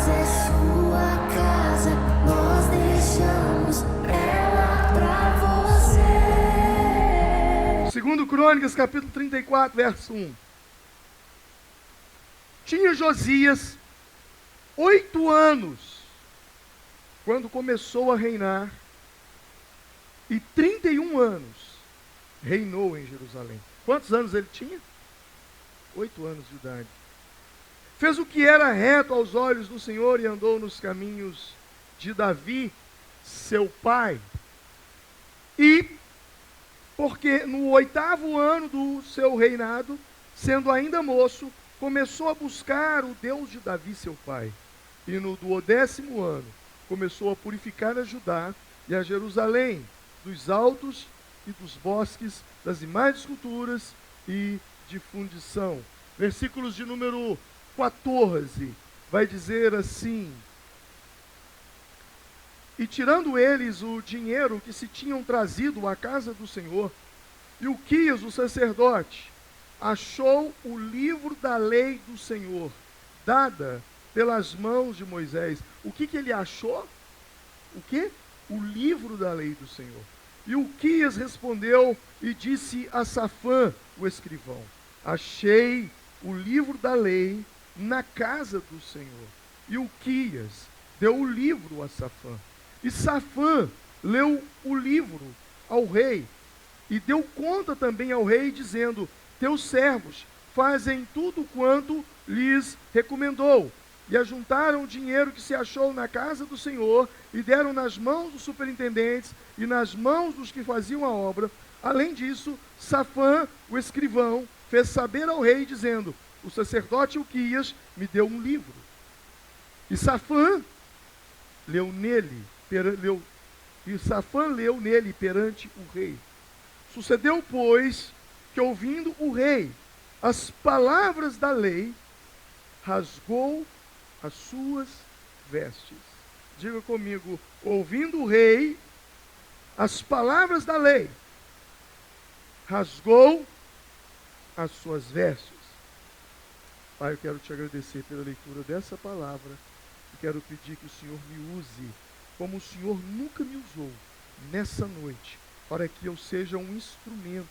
é sua casa, nós deixamos ela pra você. Segundo Crônicas, capítulo 34, verso 1. Tinha Josias 8 anos quando começou a reinar, e 31 anos reinou em Jerusalém. Quantos anos ele tinha? 8 anos de idade. Fez o que era reto aos olhos do Senhor e andou nos caminhos de Davi, seu pai. E, porque no 8º ano do seu reinado, sendo ainda moço, começou a buscar o Deus de Davi, seu pai. E no 12º ano, começou a purificar a Judá e a Jerusalém, dos altos e dos bosques, das demais esculturas e de fundição. Versículos de número 14, vai dizer assim: e tirando eles o dinheiro que se tinham trazido à casa do Senhor, Ilquias, o sacerdote, achou o livro da lei do Senhor, dada pelas mãos de Moisés. O que ele achou? O quê? O livro da lei do Senhor. E Ilquias respondeu e disse a Safã, o escrivão: achei o livro da lei na casa do Senhor. E Ilquias deu o livro a Safã. E Safã leu o livro ao rei e deu conta também ao rei, dizendo: teus servos fazem tudo quanto lhes recomendou. E ajuntaram o dinheiro que se achou na casa do Senhor e deram nas mãos dos superintendentes e nas mãos dos que faziam a obra. Além disso, Safã, o escrivão, fez saber ao rei, dizendo: o sacerdote Ilquias me deu um livro. E Safã leu nele perante o rei. Sucedeu, pois, que ouvindo o rei as palavras da lei, rasgou as suas vestes. Diga comigo: ouvindo o rei as palavras da lei, rasgou as suas vestes. Pai, eu quero te agradecer pela leitura dessa palavra e quero pedir que o Senhor me use como o Senhor nunca me usou nessa noite, para que eu seja um instrumento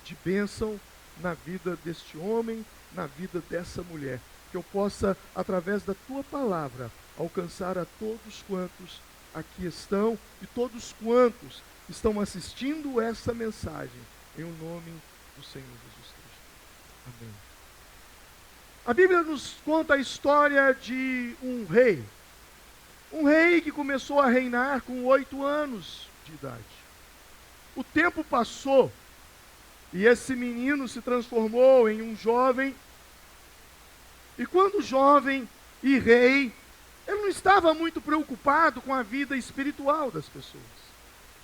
de bênção na vida deste homem, na vida dessa mulher. Que eu possa, através da tua palavra, alcançar a todos quantos aqui estão e todos quantos estão assistindo essa mensagem, em o nome do Senhor Jesus Cristo. Amém. A Bíblia nos conta a história de um rei que começou a reinar com 8 anos de idade. O tempo passou e esse menino se transformou em um jovem. E quando jovem e rei, ele não estava muito preocupado com a vida espiritual das pessoas.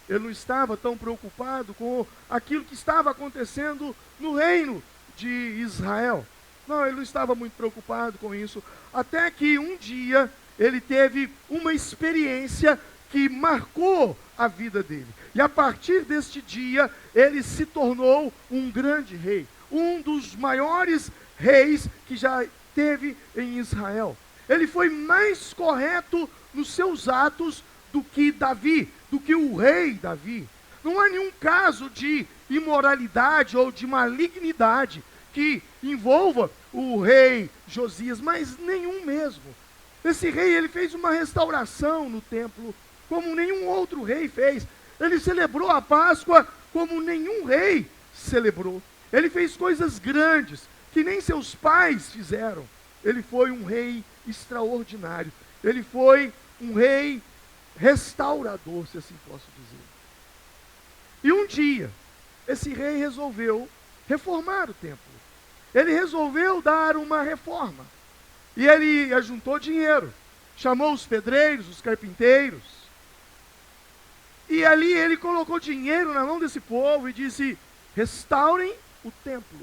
Ele não estava tão preocupado com aquilo que estava acontecendo no reino de Israel. Não, ele não estava muito preocupado com isso. Até que um dia ele teve uma experiência que marcou a vida dele. E a partir deste dia, ele se tornou um grande rei. Um dos maiores reis que já teve em Israel. Ele foi mais correto nos seus atos do que Davi, do que o rei Davi. Não há nenhum caso de imoralidade ou de malignidade que envolva o rei Josias, mas nenhum mesmo. Esse rei, ele fez uma restauração no templo, como nenhum outro rei fez. Ele celebrou a Páscoa como nenhum rei celebrou. Ele fez coisas grandes que nem seus pais fizeram. Ele foi um rei extraordinário. Ele foi um rei restaurador, se assim posso dizer. E um dia, esse rei resolveu reformar o templo. Ele resolveu dar uma reforma. E ele ajuntou dinheiro, chamou os pedreiros, os carpinteiros. E ali ele colocou dinheiro na mão desse povo e disse: restaurem o templo.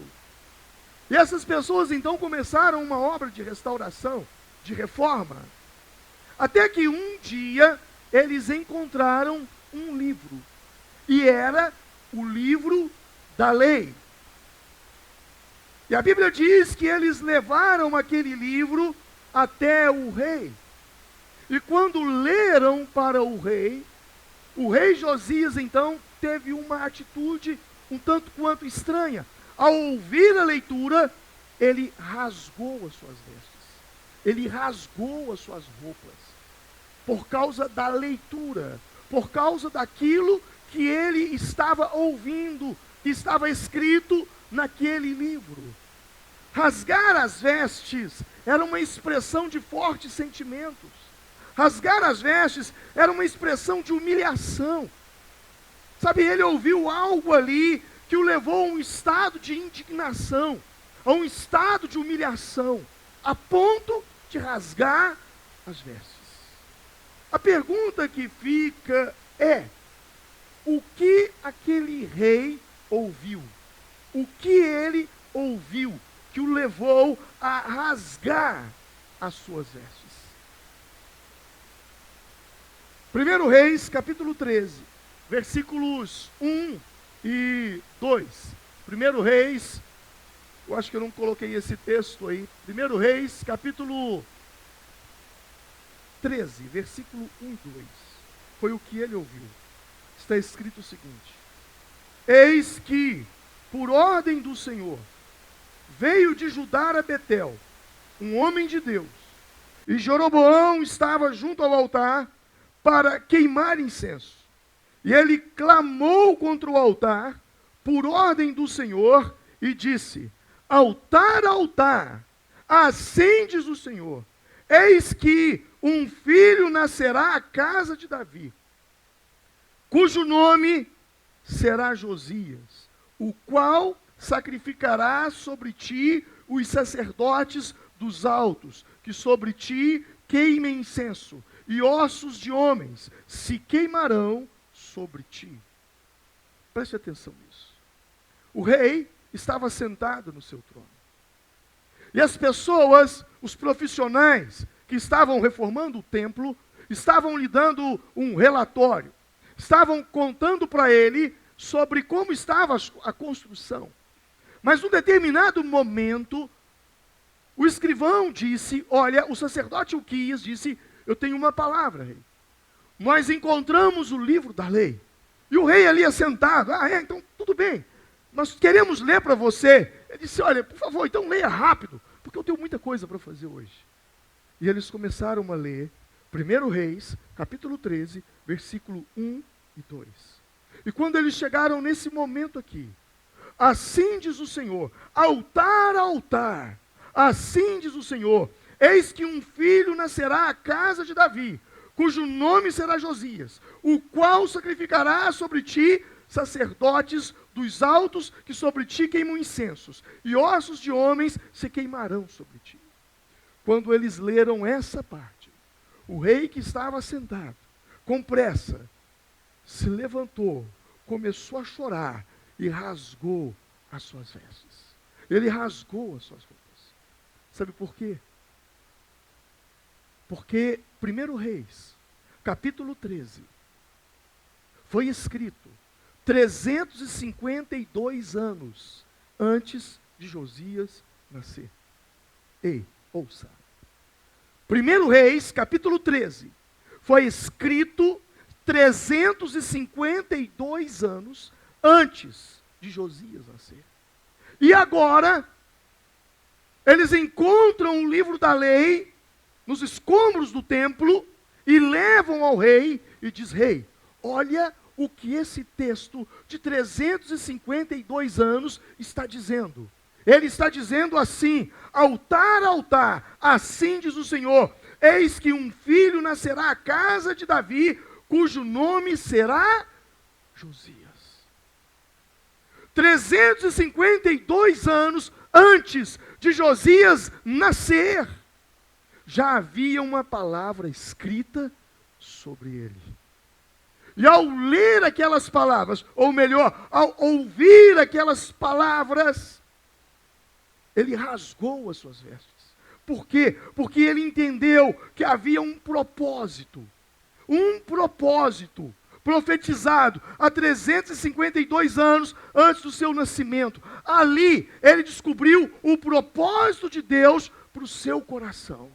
E essas pessoas então começaram uma obra de restauração, de reforma. Até que um dia eles encontraram um livro. E era o livro da lei. E a Bíblia diz que eles levaram aquele livro até o rei. E quando leram para o rei Josias então teve uma atitude um tanto quanto estranha. Ao ouvir a leitura, ele rasgou as suas vestes. Ele rasgou as suas roupas. Por causa da leitura, por causa daquilo que ele estava ouvindo, que estava escrito naquele livro. Rasgar as vestes era uma expressão de fortes sentimentos. Rasgar as vestes era uma expressão de humilhação. Sabe, ele ouviu algo ali que o levou a um estado de indignação, a um estado de humilhação, a ponto de rasgar as vestes. A pergunta que fica é: o que aquele rei ouviu? O que ele ouviu que o levou a rasgar as suas vestes? 1 Reis, capítulo 13, versículos 1 e 2. 1 Reis, eu acho que eu não coloquei esse texto aí. 1 Reis, capítulo 13, versículo 1 e 2. Foi o que ele ouviu. Está escrito o seguinte: eis que, por ordem do Senhor, veio de Judá a Betel um homem de Deus, e Jeroboão estava junto ao altar para queimar incenso. E ele clamou contra o altar, por ordem do Senhor, e disse: altar, altar, assim diz o Senhor, eis que um filho nascerá à casa de Davi, cujo nome será Josias, o qual sacrificará sobre ti os sacerdotes dos altos, que sobre ti queimem incenso, e ossos de homens se queimarão sobre ti. Preste atenção nisso. O rei estava sentado no seu trono. E as pessoas, os profissionais que estavam reformando o templo, estavam lhe dando um relatório. Estavam contando para ele sobre como estava a construção. Mas num determinado momento, o escrivão disse: olha, o sacerdote Uquias disse: eu tenho uma palavra, rei. Nós encontramos o livro da lei. E o rei ali assentado: então tudo bem, nós queremos ler para você. Ele disse: olha, por favor, então leia rápido, porque eu tenho muita coisa para fazer hoje. E eles começaram a ler 1 Reis, capítulo 13, versículo 1 e 2. E quando eles chegaram nesse momento aqui: assim diz o Senhor, altar, altar, assim diz o Senhor, eis que um filho nascerá à casa de Davi, cujo nome será Josias, o qual sacrificará sobre ti sacerdotes dos altos, que sobre ti queimam incensos, e ossos de homens se queimarão sobre ti. Quando eles leram essa parte, o rei que estava sentado, com pressa, se levantou, começou a chorar e rasgou as suas vestes. Ele rasgou as suas roupas. Sabe por quê? Porque 1 Reis, capítulo 13, foi escrito 352 anos antes de Josias nascer. Ei, ouça. 1 Reis, capítulo 13, foi escrito 352 anos antes de Josias nascer. E agora, eles encontram o livro da lei nos escombros do templo e levam ao rei e diz: rei, olha o que esse texto de 352 anos está dizendo. Ele está dizendo assim: altar, altar, assim diz o Senhor, eis que um filho nascerá à casa de Davi, cujo nome será Josias. 352 anos antes de Josias nascer, já havia uma palavra escrita sobre ele. E ao ler aquelas palavras, ou melhor, ao ouvir aquelas palavras, ele rasgou as suas vestes. Por quê? Porque ele entendeu que havia um propósito profetizado há 352 anos antes do seu nascimento. Ali, ele descobriu o propósito de Deus para o seu coração.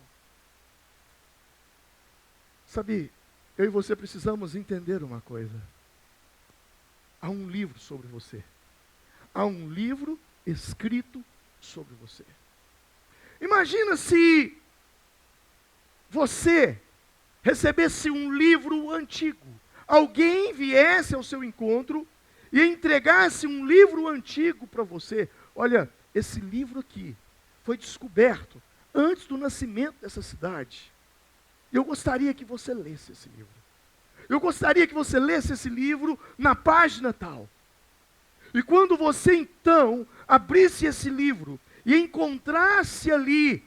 Sabe, eu e você precisamos entender uma coisa. Há um livro sobre você. Há um livro escrito sobre você. Imagina se você recebesse um livro antigo. Alguém viesse ao seu encontro e entregasse um livro antigo para você. Olha, esse livro aqui foi descoberto antes do nascimento dessa cidade. Eu gostaria que você lesse esse livro. Eu gostaria que você lesse esse livro na página tal. E quando você então abrisse esse livro e encontrasse ali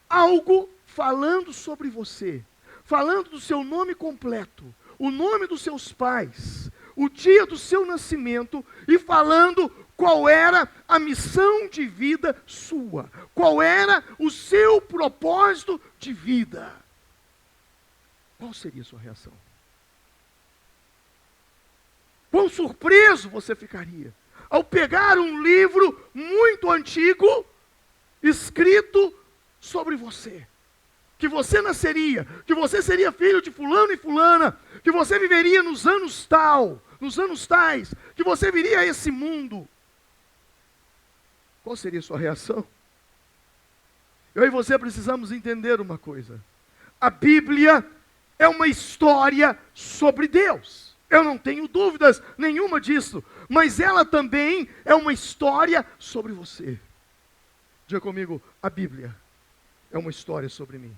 algo falando sobre você, falando do seu nome completo, o nome dos seus pais, o dia do seu nascimento e falando qual era a missão de vida sua, qual era o seu propósito de vida, qual seria a sua reação? Quão surpreso você ficaria ao pegar um livro muito antigo, escrito sobre você. Que você nasceria, que você seria filho de fulano e fulana, que você viveria nos anos tais, que você viria a esse mundo. Qual seria a sua reação? Eu e você precisamos entender uma coisa. A Bíblia é uma história sobre Deus. Eu não tenho dúvidas nenhuma disso. Mas ela também é uma história sobre você. Diga comigo, a Bíblia é uma história sobre mim.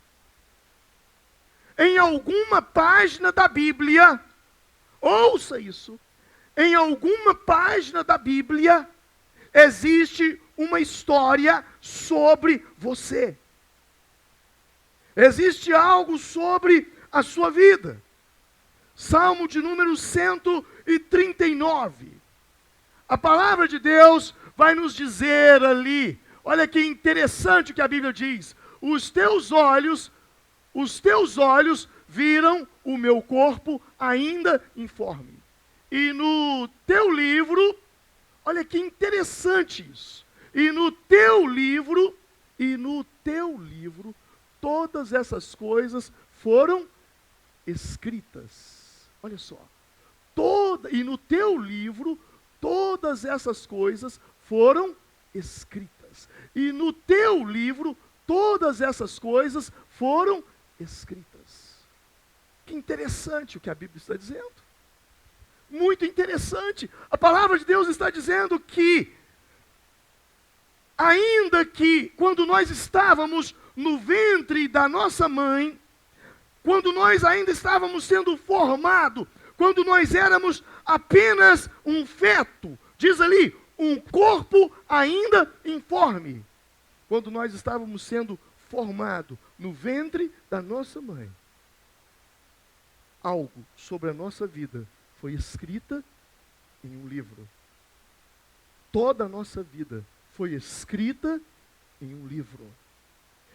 Em alguma página da Bíblia, ouça isso, em alguma página da Bíblia, existe uma história sobre você. Existe algo sobre a sua vida. Salmo de número 139. A palavra de Deus vai nos dizer ali, olha que interessante o que a Bíblia diz. Os teus olhos viram o meu corpo ainda informe. E no teu livro, olha que interessante isso. E no teu livro, todas essas coisas foram escritas. Olha só. E no teu livro, todas essas coisas foram escritas. E no teu livro, todas essas coisas foram escritas. Que interessante o que a Bíblia está dizendo. Muito interessante. A palavra de Deus está dizendo que, ainda que quando nós estávamos no ventre da nossa mãe, quando nós ainda estávamos sendo formados, quando nós éramos apenas um feto, diz ali, um corpo ainda informe, quando nós estávamos sendo formados no ventre da nossa mãe, algo sobre a nossa vida foi escrita em um livro. Toda a nossa vida foi escrita em um livro.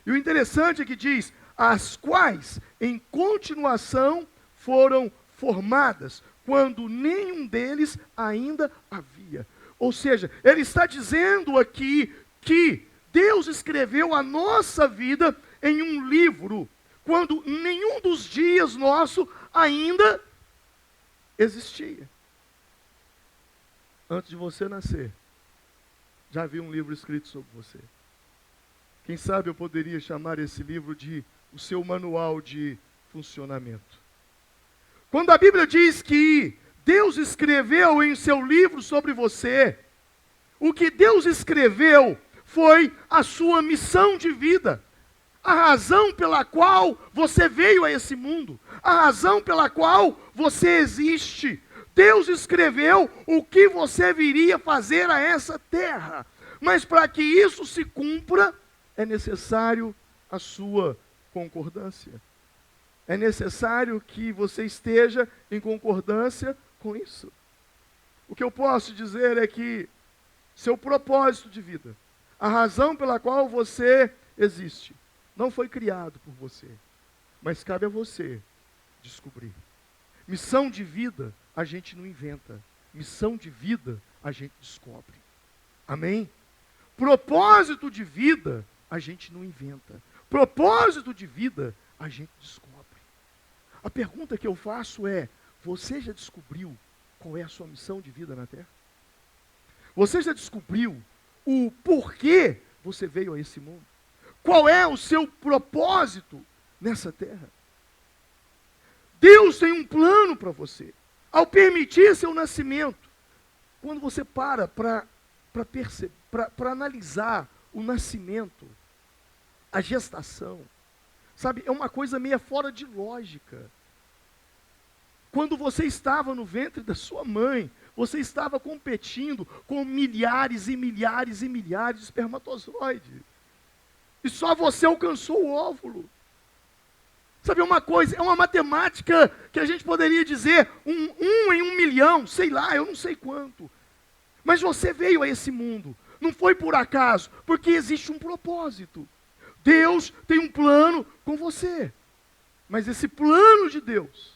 E o interessante é que diz, as quais em continuação foram formadas, quando nenhum deles ainda havia. Ou seja, ele está dizendo aqui que Deus escreveu a nossa vida em um livro, quando nenhum dos dias nosso ainda existia. Antes de você nascer, já havia um livro escrito sobre você. Quem sabe eu poderia chamar esse livro de o seu manual de funcionamento. Quando a Bíblia diz que Deus escreveu em seu livro sobre você, o que Deus escreveu foi a sua missão de vida, a razão pela qual você veio a esse mundo, a razão pela qual você existe. Deus escreveu o que você viria fazer a essa terra, mas para que isso se cumpra, é necessário a sua concordância. É necessário que você esteja em concordância com isso. O que eu posso dizer é que seu propósito de vida, a razão pela qual você existe, não foi criado por você, mas cabe a você descobrir. Missão de vida a gente não inventa, missão de vida a gente descobre. Amém? Propósito de vida a gente não inventa, propósito de vida a gente descobre. A pergunta que eu faço é: você já descobriu qual é a sua missão de vida na Terra? Você já descobriu o porquê você veio a esse mundo? Qual é o seu propósito nessa terra? Deus tem um plano para você. Ao permitir seu nascimento, quando você para analisar o nascimento, a gestação, sabe, é uma coisa meio fora de lógica. Quando você estava no ventre da sua mãe, você estava competindo com milhares e milhares e milhares de espermatozoides. E só você alcançou o óvulo. Sabe uma coisa? É uma matemática que a gente poderia dizer um em 1 milhão, sei lá, eu não sei quanto. Mas você veio a esse mundo. Não foi por acaso, porque existe um propósito. Deus tem um plano com você. Mas esse plano de Deus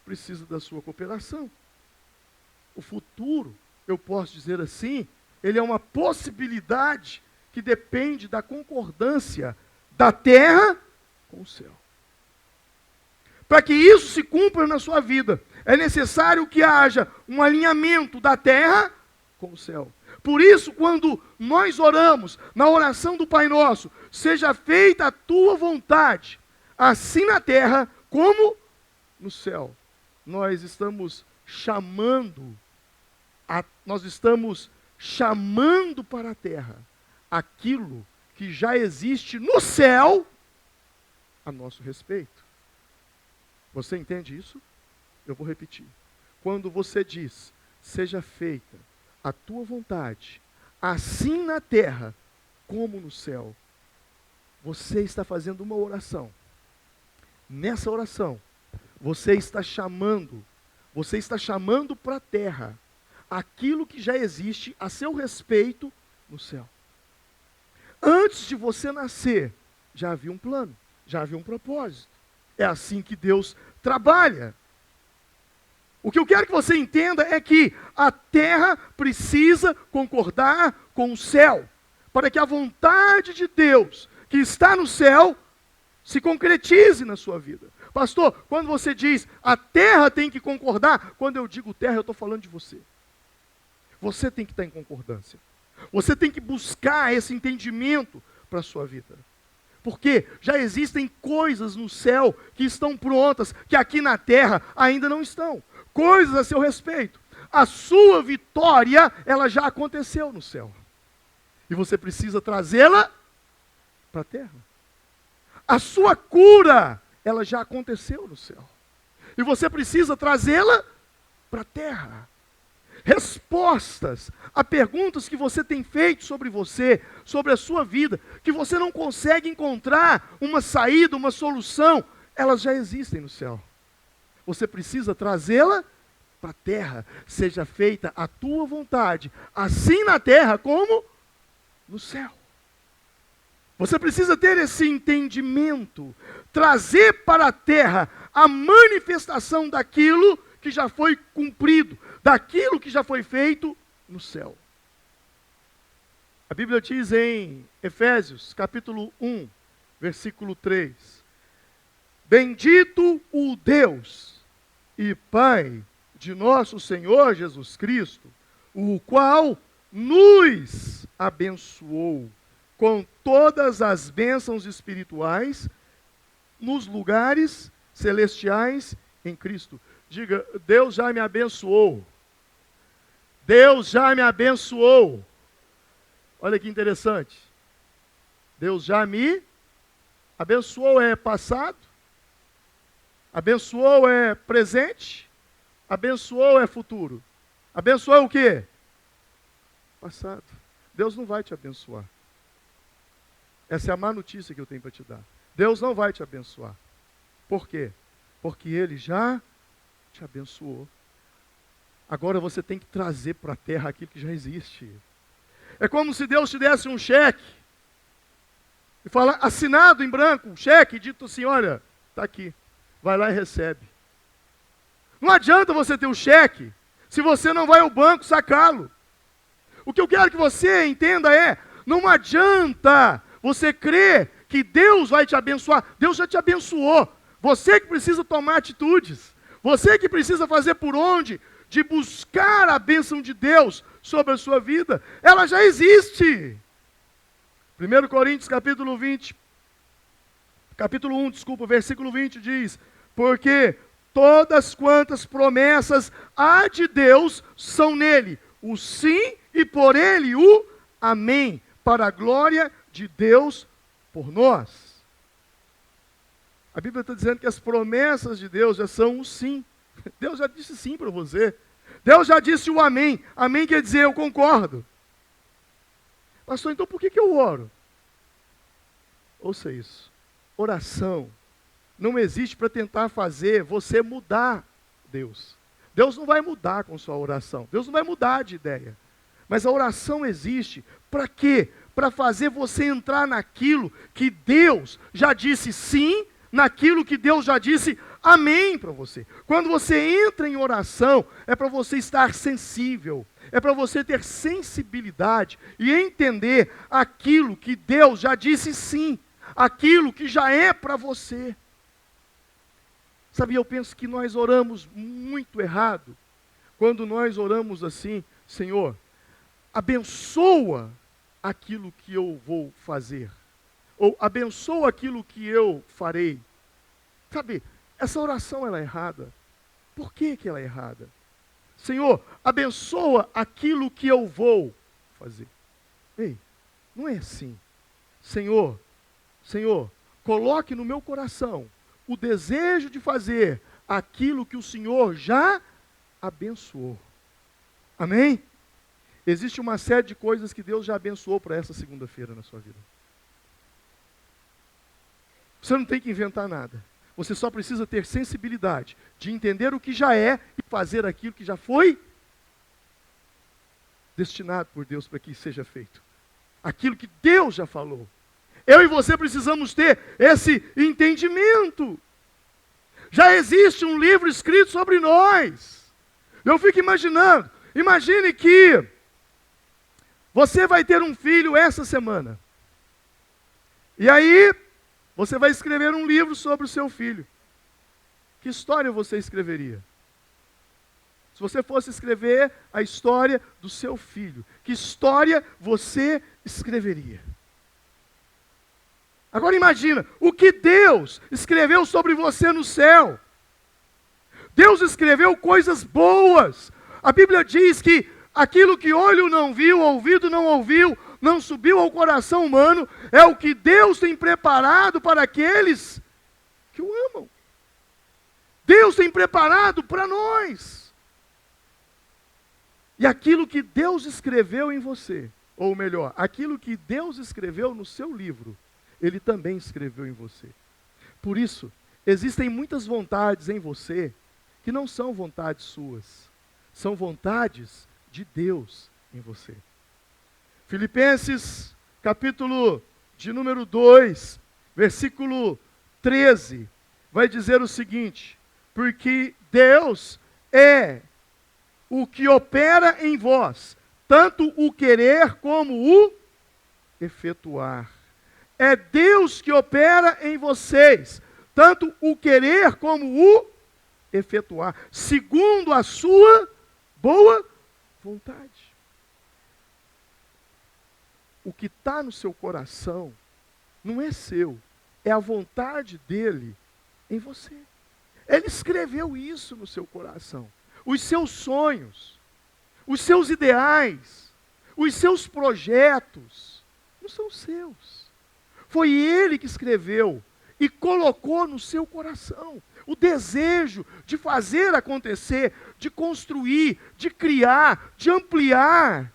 precisa da sua cooperação. O futuro, eu posso dizer assim, ele é uma possibilidade que depende da concordância da terra com o céu. Para que isso se cumpra na sua vida, é necessário que haja um alinhamento da terra com o céu. Por isso, quando nós oramos na oração do Pai Nosso, seja feita a tua vontade, assim na terra como no céu. Nós estamos chamando para a terra aquilo que já existe no céu a nosso respeito. Você entende isso? Eu vou repetir. Quando você diz, seja feita a tua vontade, assim na terra como no céu, você está fazendo uma oração. Nessa oração, você está chamando para a terra aquilo que já existe a seu respeito no céu. Antes de você nascer, já havia um plano, já havia um propósito. É assim que Deus trabalha. O que eu quero que você entenda é que a terra precisa concordar com o céu, para que a vontade de Deus, que está no céu, se concretize na sua vida. Pastor, quando você diz a terra tem que concordar, quando eu digo terra, eu estou falando de você. Você tem que estar em concordância. Você tem que buscar esse entendimento para a sua vida. Porque já existem coisas no céu que estão prontas, que aqui na terra ainda não estão. Coisas a seu respeito. A sua vitória, ela já aconteceu no céu. E você precisa trazê-la para a terra. A sua cura, ela já aconteceu no céu. E você precisa trazê-la para a terra. Respostas a perguntas que você tem feito sobre você, sobre a sua vida, que você não consegue encontrar uma saída, uma solução, elas já existem no céu. Você precisa trazê-la para a terra. Seja feita a tua vontade, assim na terra como no céu. Você precisa ter esse entendimento, trazer para a terra a manifestação daquilo que já foi cumprido, daquilo que já foi feito no céu. A Bíblia diz em Efésios, capítulo 1, versículo 3, bendito o Deus e Pai de nosso Senhor Jesus Cristo, o qual nos abençoou com todas as bênçãos espirituais nos lugares celestiais em Cristo. Diga, Deus já me abençoou. Deus já me abençoou. Olha que interessante. Deus já me abençoou é passado. Abençoou é presente. Abençoou é futuro. Abençoou é o quê? Passado. Deus não vai te abençoar. Essa é a má notícia que eu tenho para te dar. Deus não vai te abençoar. Por quê? Porque Ele já te abençoou. Agora você tem que trazer para a terra aquilo que já existe. É como se Deus te desse um cheque e falar, assinado em branco, um cheque, e dito assim, olha, está aqui, vai lá e recebe. Não adianta você ter o cheque se você não vai ao banco sacá-lo. O que eu quero que você entenda é, não adianta você crer que Deus vai te abençoar. Deus já te abençoou. Você que precisa tomar atitudes. Você que precisa fazer por onde de buscar a bênção de Deus sobre a sua vida. Ela já existe. 1 Coríntios capítulo 1, versículo 20 diz: porque todas quantas promessas há de Deus são nele o sim e por ele o amém, para a glória de Deus por nós. A Bíblia está dizendo que as promessas de Deus já são o sim. Deus já disse sim para você. Deus já disse o amém. Amém quer dizer eu concordo. Pastor, então por que eu oro? Ouça isso. Oração não existe para tentar fazer você mudar Deus. Deus não vai mudar com sua oração. Deus não vai mudar de ideia. Mas a oração existe para quê? Para fazer você entrar naquilo que Deus já disse sim, naquilo que Deus já disse amém para você. Quando você entra em oração, é para você estar sensível, é para você ter sensibilidade e entender aquilo que Deus já disse sim, aquilo que já é para você. Sabe, eu penso que nós oramos muito errado, quando nós oramos assim: Senhor, abençoa aquilo que eu vou fazer, ou abençoa aquilo que eu farei. Sabe, essa oração ela é errada. Por que ela é errada? Senhor, abençoa aquilo que eu vou fazer. Ei, não é assim. Senhor, coloque no meu coração o desejo de fazer aquilo que o Senhor já abençoou. Amém? Existe uma série de coisas que Deus já abençoou para essa segunda-feira na sua vida. Você não tem que inventar nada. Você só precisa ter sensibilidade de entender o que já é e fazer aquilo que já foi destinado por Deus para que seja feito. Aquilo que Deus já falou. Eu e você precisamos ter esse entendimento. Já existe um livro escrito sobre nós. Eu fico imaginando. Imagine que você vai ter um filho essa semana. E aí, você vai escrever um livro sobre o seu filho. Que história você escreveria? Se você fosse escrever a história do seu filho, que história você escreveria? Agora imagina, o que Deus escreveu sobre você no céu. Deus escreveu coisas boas. A Bíblia diz que aquilo que olho não viu, ouvido não ouviu, não subiu ao coração humano, é o que Deus tem preparado para aqueles que o amam. Deus tem preparado para nós. E aquilo que Deus escreveu em você, ou melhor, aquilo que Deus escreveu no seu livro, Ele também escreveu em você. Por isso, existem muitas vontades em você que não são vontades suas, são vontades de Deus em você. Filipenses, capítulo de número 2, versículo 13, vai dizer o seguinte: porque Deus é o que opera em vós, tanto o querer como o efetuar. É Deus que opera em vocês, tanto o querer como o efetuar, segundo a sua boa vontade. O que está no seu coração não é seu, é a vontade dele em você. Ele escreveu isso no seu coração. Os seus sonhos, os seus ideais, os seus projetos, não são seus. Foi ele que escreveu e colocou no seu coração o desejo de fazer acontecer, de construir, de criar, de ampliar.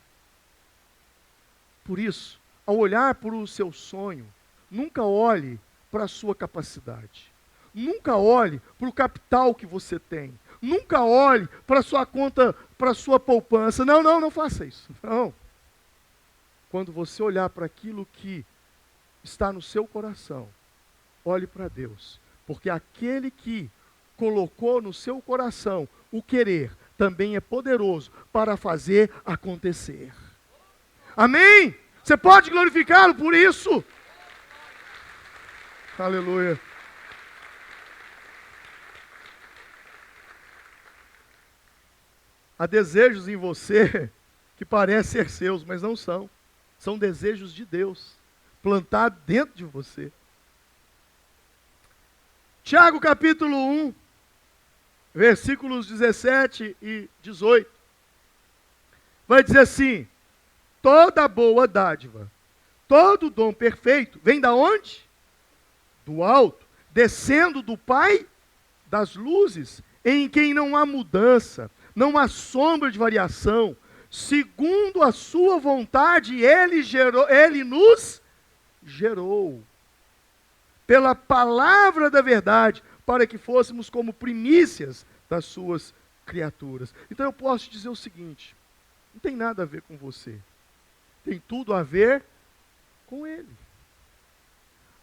Por isso, ao olhar para o seu sonho, nunca olhe para a sua capacidade. Nunca olhe para o capital que você tem. Nunca olhe para a sua conta, para a sua poupança. Não faça isso. Não. Quando você olhar para aquilo que está no seu coração, olhe para Deus. Porque aquele que colocou no seu coração o querer, também é poderoso para fazer acontecer. Amém? Você pode glorificá-lo por isso? Aleluia. Há desejos em você que parecem ser seus, mas não são. São desejos de Deus, plantados dentro de você. Tiago capítulo 1, versículos 17 e 18. Vai dizer assim: toda boa dádiva, todo dom perfeito, vem da onde? Do alto, descendo do Pai das luzes, em quem não há mudança, não há sombra de variação. Segundo a sua vontade, Ele nos gerou pela palavra da verdade, para que fôssemos como primícias das suas criaturas. Então eu posso te dizer o seguinte: não tem nada a ver com você, tem tudo a ver com Ele.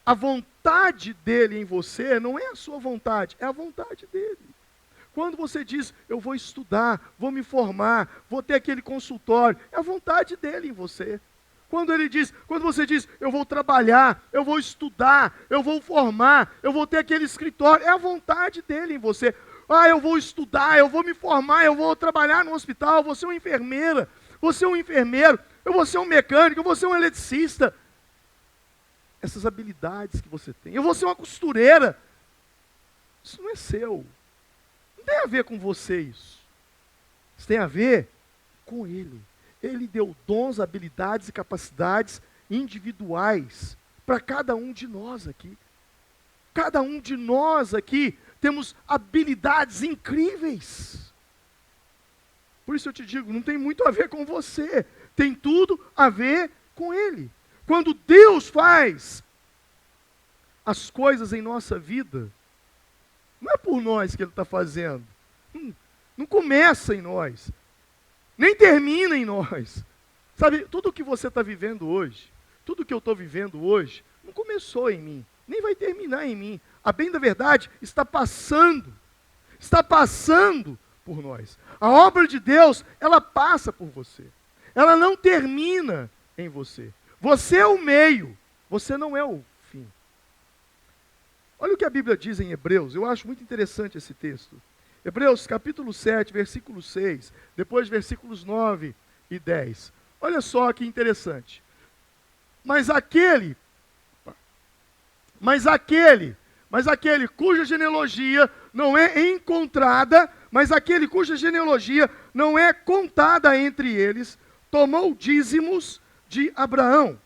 A vontade dele em você não é a sua vontade, é a vontade dele. Quando você diz, eu vou estudar, vou me formar, vou ter aquele consultório, é a vontade dele em você. Quando você diz, eu vou trabalhar, eu vou estudar, eu vou formar, eu vou ter aquele escritório, é a vontade dele em você. Ah, eu vou estudar, eu vou me formar, eu vou trabalhar no hospital, eu vou ser uma enfermeira, vou ser um enfermeiro, eu vou ser um mecânico, eu vou ser um eletricista. Essas habilidades que você tem, eu vou ser uma costureira, isso não é seu. Não tem a ver com você isso. Isso tem a ver com Ele. Ele deu dons, habilidades e capacidades individuais para cada um de nós aqui. Cada um de nós aqui temos habilidades incríveis. Por isso eu te digo, não tem muito a ver com você. Tem tudo a ver com Ele. Quando Deus faz as coisas em nossa vida, não é por nós que Ele está fazendo. Não começa em nós. Nem termina em nós. Sabe, tudo que você está vivendo hoje, tudo que eu estou vivendo hoje, não começou em mim. Nem vai terminar em mim. A bem da verdade, está passando por nós. A obra de Deus, ela passa por você. Ela não termina em você. Você é o meio, você não é o fim. Olha o que a Bíblia diz em Hebreus, eu acho muito interessante esse texto. Hebreus capítulo 7, versículo 6, depois versículos 9 e 10. Olha só que interessante. Mas aquele cuja genealogia não é encontrada, mas aquele cuja genealogia não é contada entre eles, tomou dízimos de Abraão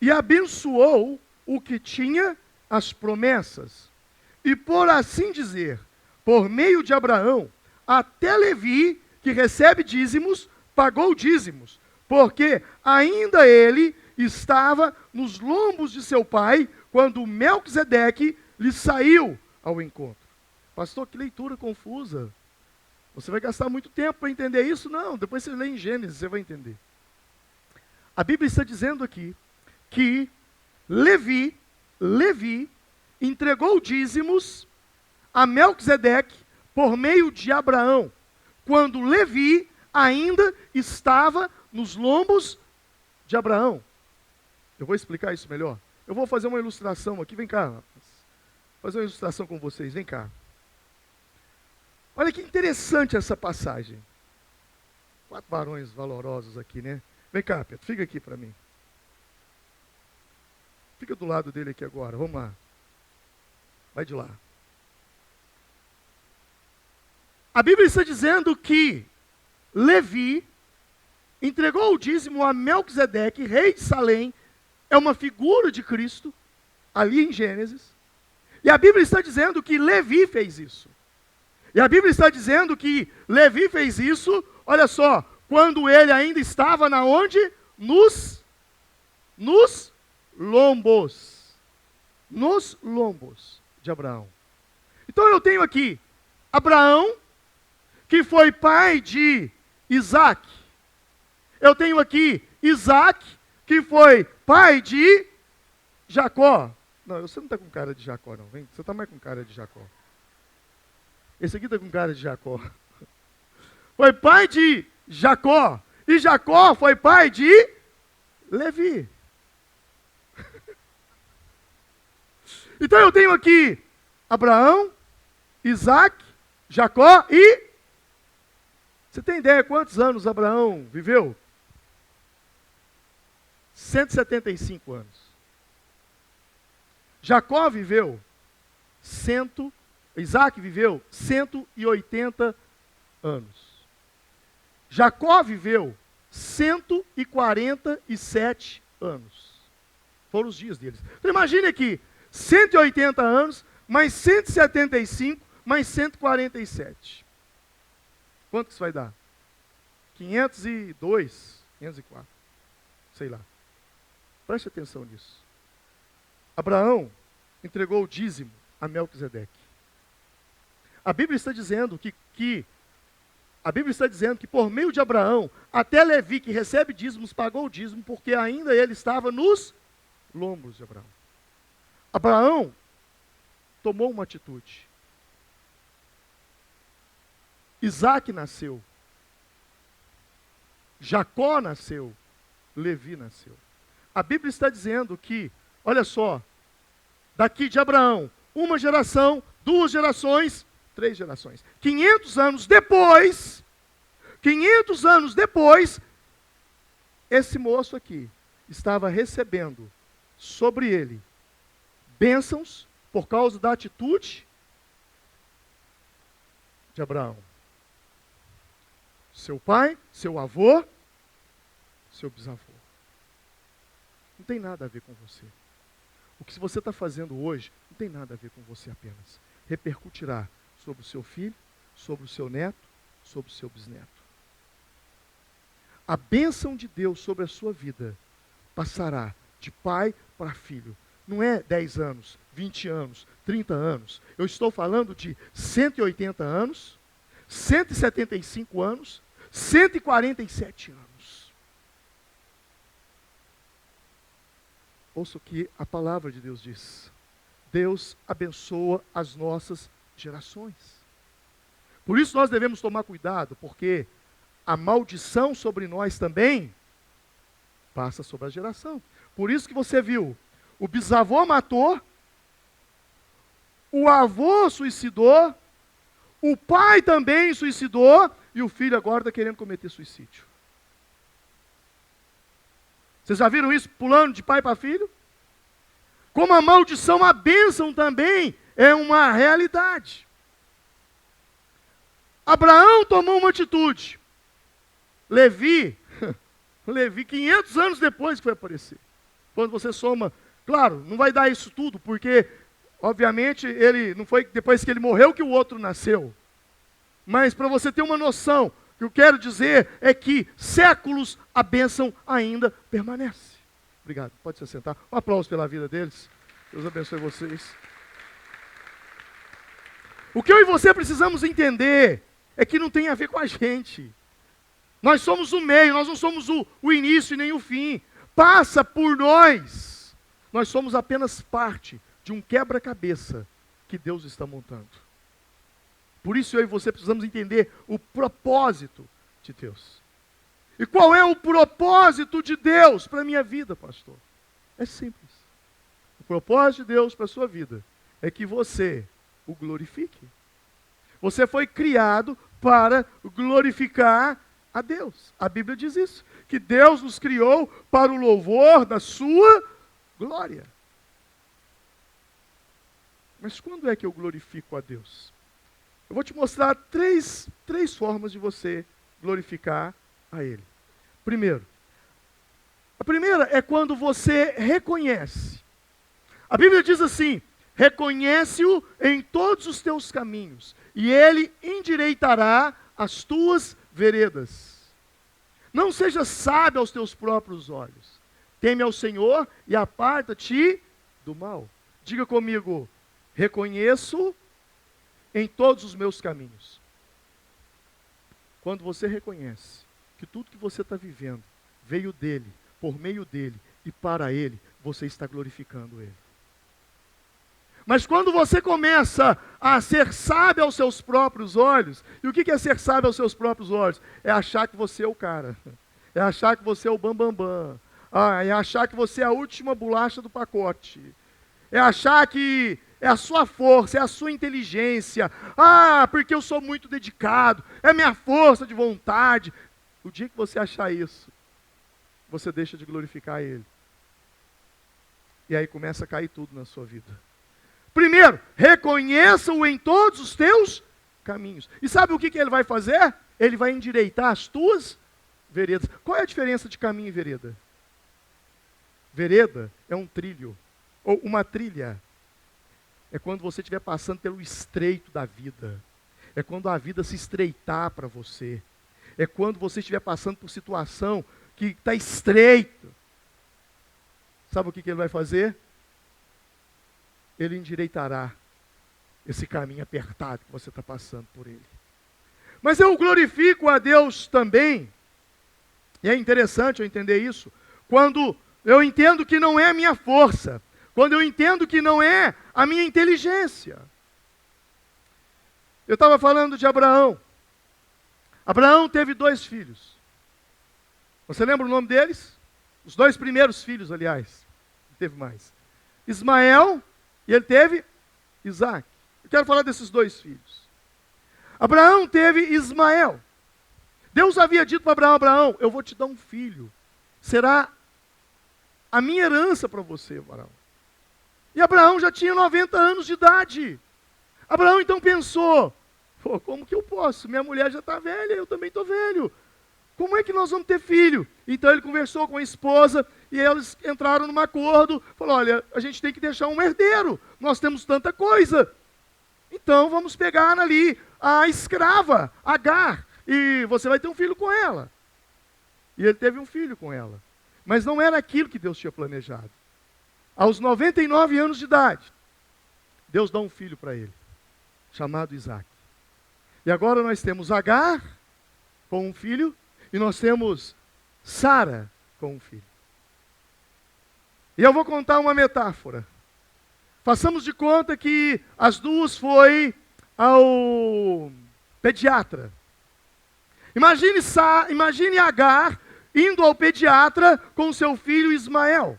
e abençoou o que tinha as promessas. E por assim dizer, por meio de Abraão, até Levi, que recebe dízimos, pagou dízimos, porque ainda ele estava nos lombos de seu pai, quando Melquisedeque lhe saiu ao encontro. Pastor, que leitura confusa. Você vai gastar muito tempo para entender isso? Não, depois você lê em Gênesis, você vai entender. A Bíblia está dizendo aqui que Levi entregou dízimos a Melquisedeque por meio de Abraão, quando Levi ainda estava nos lombos de Abraão. Eu vou explicar isso melhor. Eu vou fazer uma ilustração aqui, vem cá, rapaz. Vou fazer uma ilustração com vocês, vem cá. Olha que interessante essa passagem. 4 varões valorosos aqui, né? Vem cá, Pedro, fica aqui para mim. Fica do lado dele aqui agora, vamos lá. Vai de lá. A Bíblia está dizendo que Levi entregou o dízimo a Melquisedeque, rei de Salém, é uma figura de Cristo, ali em Gênesis. E a Bíblia está dizendo que Levi fez isso. E a Bíblia está dizendo que Levi fez isso, olha só, quando ele ainda estava na onde? Nos lombos. Nos lombos de Abraão. Então eu tenho aqui Abraão, que foi pai de Isaac. Eu tenho aqui Isaac, que foi pai de Jacó. Não, você não está com cara de Jacó, não. Vem, você está mais com cara de Jacó. Esse aqui está com cara de Jacó. Foi pai de Jacó. E Jacó foi pai de Levi. Então eu tenho aqui Abraão, Isaac, Jacó e Você tem ideia quantos anos Abraão viveu? 175 anos. Jacó viveu Isaac viveu 180 anos. Jacó viveu 147 anos. Foram os dias deles. Então imagine aqui, 180 anos, mais 175, mais 147. Quanto que isso vai dar? 502, 504, sei lá. Preste atenção nisso. Abraão entregou o dízimo a Melquisedeque. A Bíblia está dizendo que por meio de Abraão, até Levi, que recebe dízimos, pagou o dízimo, porque ainda ele estava nos lombos de Abraão. Abraão tomou uma atitude. Isaac nasceu. Jacó nasceu. Levi nasceu. A Bíblia está dizendo que, olha só, daqui de Abraão, uma geração, 2 gerações, 3 gerações. 500 anos depois, esse moço aqui estava recebendo sobre ele bênçãos por causa da atitude de Abraão. Seu pai, seu avô, seu bisavô. Não tem nada a ver com você. O que você está fazendo hoje não tem nada a ver com você apenas. Repercutirá sobre o seu filho, sobre o seu neto, sobre o seu bisneto. A bênção de Deus sobre a sua vida passará de pai para filho. Não é 10 anos, 20 anos, 30 anos. Eu estou falando de 180 anos, 175 anos, 147 anos. Ouça o que a palavra de Deus diz. Deus abençoa as nossas gerações. Por isso nós devemos tomar cuidado, porque a maldição sobre nós também passa sobre a geração. Por isso que você viu, o bisavô matou, o avô suicidou, o pai também suicidou, e o filho agora está querendo cometer suicídio. Vocês já viram isso pulando de pai para filho? Como a maldição, a bênção também é uma realidade. Abraão tomou uma atitude. Levi, 500 anos depois que foi aparecer. Quando você soma, claro, não vai dar isso tudo, porque, obviamente, ele não foi depois que ele morreu que o outro nasceu. Mas para você ter uma noção, o que eu quero dizer é que séculos a bênção ainda permanece. Obrigado, pode se assentar. Um aplauso pela vida deles. Deus abençoe vocês. O que eu e você precisamos entender é que não tem a ver com a gente. Nós somos o meio, nós não somos o início e nem o fim. Passa por nós. Nós somos apenas parte de um quebra-cabeça que Deus está montando. Por isso eu e você precisamos entender o propósito de Deus. E qual é o propósito de Deus para a minha vida, pastor? É simples. O propósito de Deus para a sua vida é que você o glorifique. Você foi criado para glorificar a Deus. A Bíblia diz isso, que Deus nos criou para o louvor da sua glória. Mas quando é que eu glorifico a Deus? Eu vou te mostrar três formas de você glorificar a Ele. A primeira é quando você reconhece. A Bíblia diz assim: reconhece-o em todos os teus caminhos, e Ele endireitará as tuas veredas. Não seja sábio aos teus próprios olhos. Teme ao Senhor e aparta-te do mal. Diga comigo: reconheço em todos os meus caminhos. Quando você reconhece que tudo que você está vivendo veio dele, por meio dele e para ele, você está glorificando ele. Mas quando você começa a ser sábio aos seus próprios olhos, e o que é ser sábio aos seus próprios olhos? É achar que você é o cara, é achar que você é o bambambam, é achar que você é a última bolacha do pacote, é achar que é a sua força, é a sua inteligência. Ah, porque eu sou muito dedicado, é minha força de vontade. O dia que você achar isso, você deixa de glorificar Ele. E aí começa a cair tudo na sua vida. Primeiro, reconheça-o em todos os teus caminhos. E sabe o que Ele vai fazer? Ele vai endireitar as tuas veredas. Qual é a diferença de caminho e vereda? Vereda é um trilho, ou uma trilha. É quando você estiver passando pelo estreito da vida. É quando a vida se estreitar para você. É quando você estiver passando por situação que está estreita. Sabe o que Ele vai fazer? Ele endireitará esse caminho apertado que você está passando por ele. Mas eu glorifico a Deus também, e é interessante eu entender isso, quando eu entendo que não é a minha força, quando eu entendo que não é a minha inteligência. Eu estava falando de Abraão. Abraão teve 2 filhos. Você lembra o nome deles? Os 2 primeiros filhos, aliás. Não teve mais. Ismael, e ele teve Isaac. Eu quero falar desses 2 filhos. Abraão teve Ismael. Deus havia dito para Abraão: Abraão, eu vou te dar um filho. Será a minha herança para você, Abraão. E Abraão já tinha 90 anos de idade. Abraão então pensou: pô, como que eu posso? Minha mulher já está velha, eu também estou velho. Como é que nós vamos ter filho? Então ele conversou com a esposa e eles entraram num acordo. Falou: olha, a gente tem que deixar um herdeiro. Nós temos tanta coisa. Então vamos pegar ali a escrava, Agar, e você vai ter um filho com ela. E ele teve um filho com ela. Mas não era aquilo que Deus tinha planejado. Aos 99 anos de idade, Deus dá um filho para ele, chamado Isaac. E agora nós temos Agar com um filho, e nós temos Sara com um filho. E eu vou contar uma metáfora. Façamos de conta que as duas foi ao pediatra. Imagine Agar indo ao pediatra com seu filho Ismael.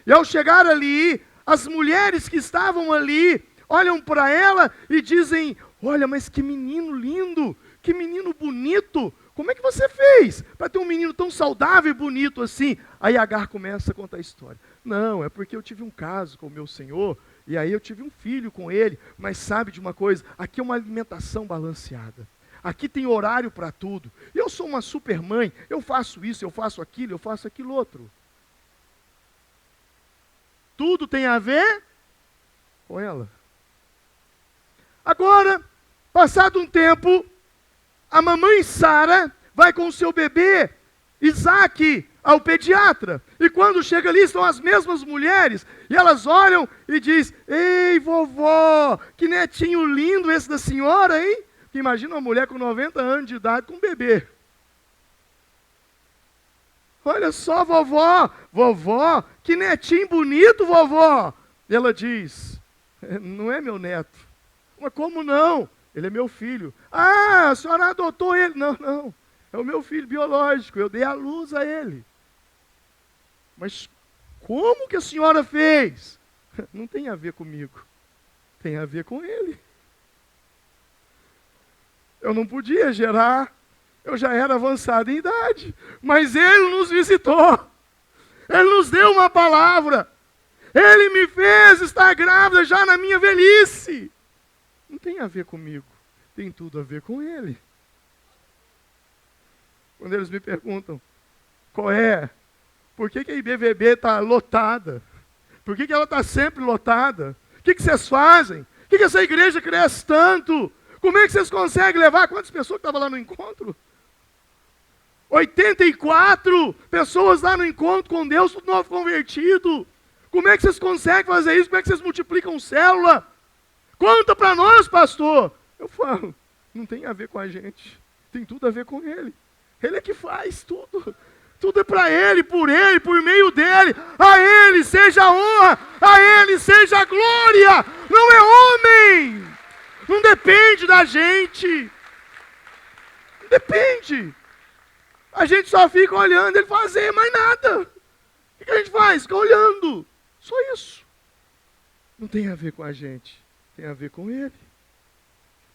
E ao chegar ali, as mulheres que estavam ali olham para ela e dizem: olha, mas que menino lindo, que menino bonito. Como é que você fez para ter um menino tão saudável e bonito assim? Aí Agar começa a contar a história. Não, é porque eu tive um caso com o meu senhor, e aí eu tive um filho com ele, mas sabe de uma coisa? Aqui é uma alimentação balanceada. Aqui tem horário para tudo. Eu sou uma super mãe, eu faço isso, eu faço aquilo outro. Tudo tem a ver com ela. Agora, passado um tempo, a mamãe Sara vai com o seu bebê, Isaac, ao pediatra. E quando chega ali, estão as mesmas mulheres, e elas olham e dizem: ei, vovó, que netinho lindo esse da senhora, hein? Que imagina uma mulher com 90 anos de idade com um bebê. Olha só, vovó, que netinho bonito, vovó. E ela diz: não é meu neto. Mas como não? Ele é meu filho. Ah, a senhora adotou ele. Não, é o meu filho biológico, eu dei a luz a ele. Mas como que a senhora fez? Não tem a ver comigo, tem a ver com ele. Eu não podia gerar, eu já era avançado em idade, mas ele nos visitou, ele nos deu uma palavra, ele me fez estar grávida já na minha velhice. Não tem a ver comigo, tem tudo a ver com ele. Quando eles me perguntam, por que a IBVB está lotada? Por que ela está sempre lotada? O que vocês fazem? Por que essa igreja cresce tanto? Como é que vocês conseguem levar? Quantas pessoas estavam lá no encontro? 84 pessoas lá no encontro com Deus, tudo novo convertido. Como é que vocês conseguem fazer isso? Como é que vocês multiplicam célula? Conta para nós, pastor. Eu falo, não tem a ver com a gente, tem tudo a ver com ele. Ele é que faz tudo. Tudo é para ele, por meio dele. A ele seja a honra, a ele seja a glória. Não é homem. Não depende da gente. Não depende. A gente só fica olhando ele fazer, mais nada. O que a gente faz? Fica olhando. Só isso. Não tem a ver com a gente, tem a ver com Ele.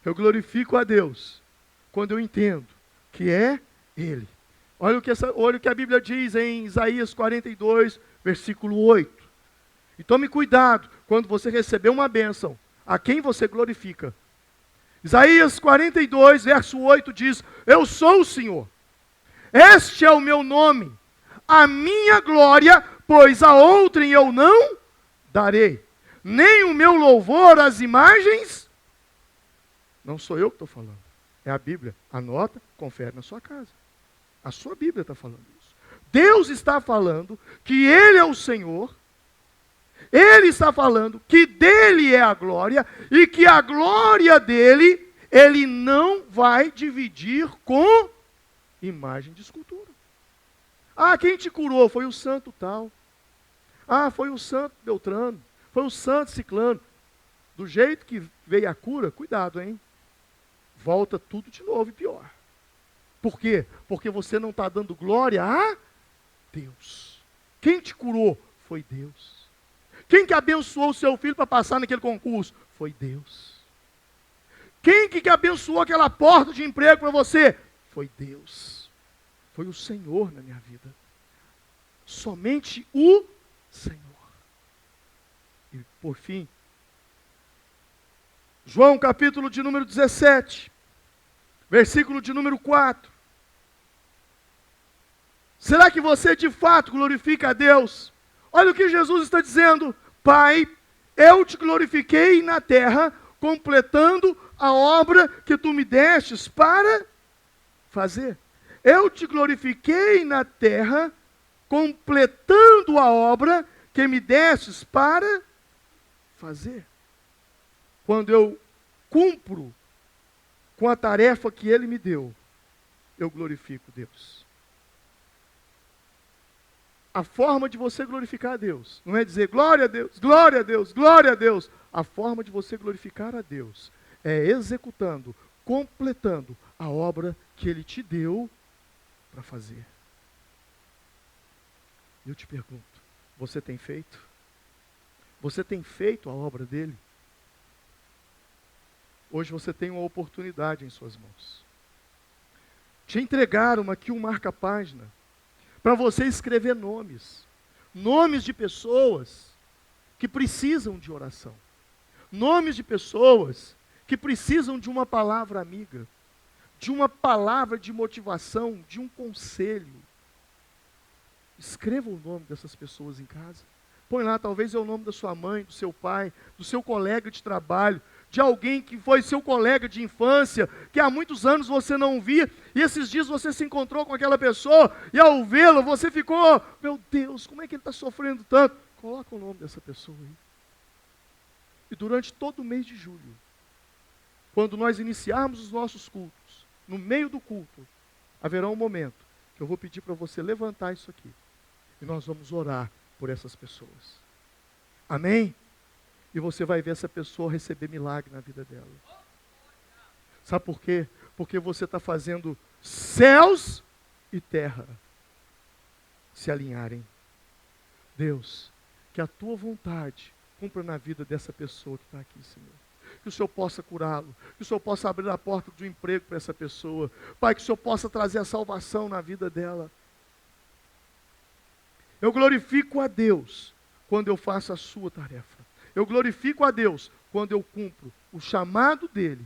Eu glorifico a Deus quando eu entendo que é Ele. Olha o que a Bíblia diz em Isaías 42, versículo 8. E tome cuidado quando você receber uma bênção, a quem você glorifica. Isaías 42, verso 8 diz: eu sou o Senhor, este é o meu nome, a minha glória, pois a outrem eu não darei, nem o meu louvor às imagens. Não sou eu que estou falando, é a Bíblia. Anota, confere na sua casa. A sua Bíblia está falando isso. Deus está falando que Ele é o Senhor. Ele está falando que dele é a glória e que a glória dele, Ele não vai dividir com imagem de escultura. Ah, quem te curou? Foi o santo tal. Ah, foi o santo Beltrano. Foi o santo Ciclano. Do jeito que veio a cura, cuidado, hein? Volta tudo de novo e pior. Por quê? Porque você não está dando glória a Deus. Quem te curou? Foi Deus. Quem que abençoou o seu filho para passar naquele concurso? Foi Deus. Quem que abençoou aquela porta de emprego para você? Foi Deus. Foi o Senhor na minha vida. Somente o Senhor. E por fim, João capítulo de número 17, versículo de número 4. Será que você de fato glorifica a Deus? Olha o que Jesus está dizendo: Pai, eu te glorifiquei na terra, completando a obra que tu me destes para fazer. Eu te glorifiquei na terra, completando a obra que me destes para fazer. Quando eu cumpro com a tarefa que Ele me deu, eu glorifico Deus. A forma de você glorificar a Deus não é dizer glória a Deus, glória a Deus, glória a Deus. A forma de você glorificar a Deus é executando, completando a obra que Ele te deu para fazer. Eu te pergunto, você tem feito? Você tem feito a obra dele? Hoje você tem uma oportunidade em suas mãos. Te entregaram aqui um marca-página para você escrever nomes. Nomes de pessoas que precisam de oração. Nomes de pessoas que precisam de uma palavra amiga, de uma palavra de motivação, de um conselho. Escreva o nome dessas pessoas em casa. Põe lá, talvez é o nome da sua mãe, do seu pai, do seu colega de trabalho, de alguém que foi seu colega de infância, que há muitos anos você não via, e esses dias você se encontrou com aquela pessoa, e ao vê-la você ficou, meu Deus, como é que ele está sofrendo tanto? Coloca o nome dessa pessoa aí. E durante todo o mês de julho, quando nós iniciarmos os nossos cultos, no meio do culto, haverá um momento que eu vou pedir para você levantar isso aqui, e nós vamos orar por essas pessoas. Amém? E você vai ver essa pessoa receber milagre na vida dela. Sabe por quê? Porque você está fazendo céus e terra se alinharem. Deus, que a tua vontade cumpra na vida dessa pessoa que está aqui, Senhor. Que o Senhor possa curá-lo, que o Senhor possa abrir a porta do emprego para essa pessoa. Pai, que o Senhor possa trazer a salvação na vida dela. Eu glorifico a Deus quando eu faço a sua tarefa. Eu glorifico a Deus quando eu cumpro o chamado dele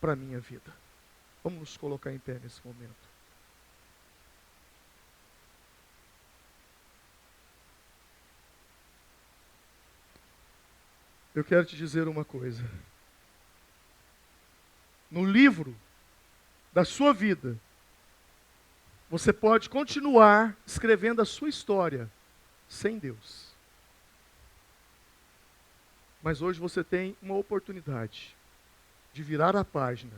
para a minha vida. Vamos nos colocar em pé nesse momento. Eu quero te dizer uma coisa. No livro da sua vida, você pode continuar escrevendo a sua história sem Deus. Mas hoje você tem uma oportunidade de virar a página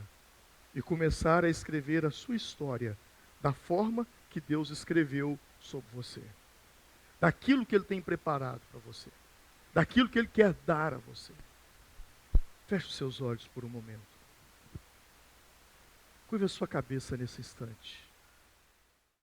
e começar a escrever a sua história da forma que Deus escreveu sobre você. Daquilo que Ele tem preparado para você. Daquilo que Ele quer dar a você. Feche os seus olhos por um momento. Curva a sua cabeça nesse instante.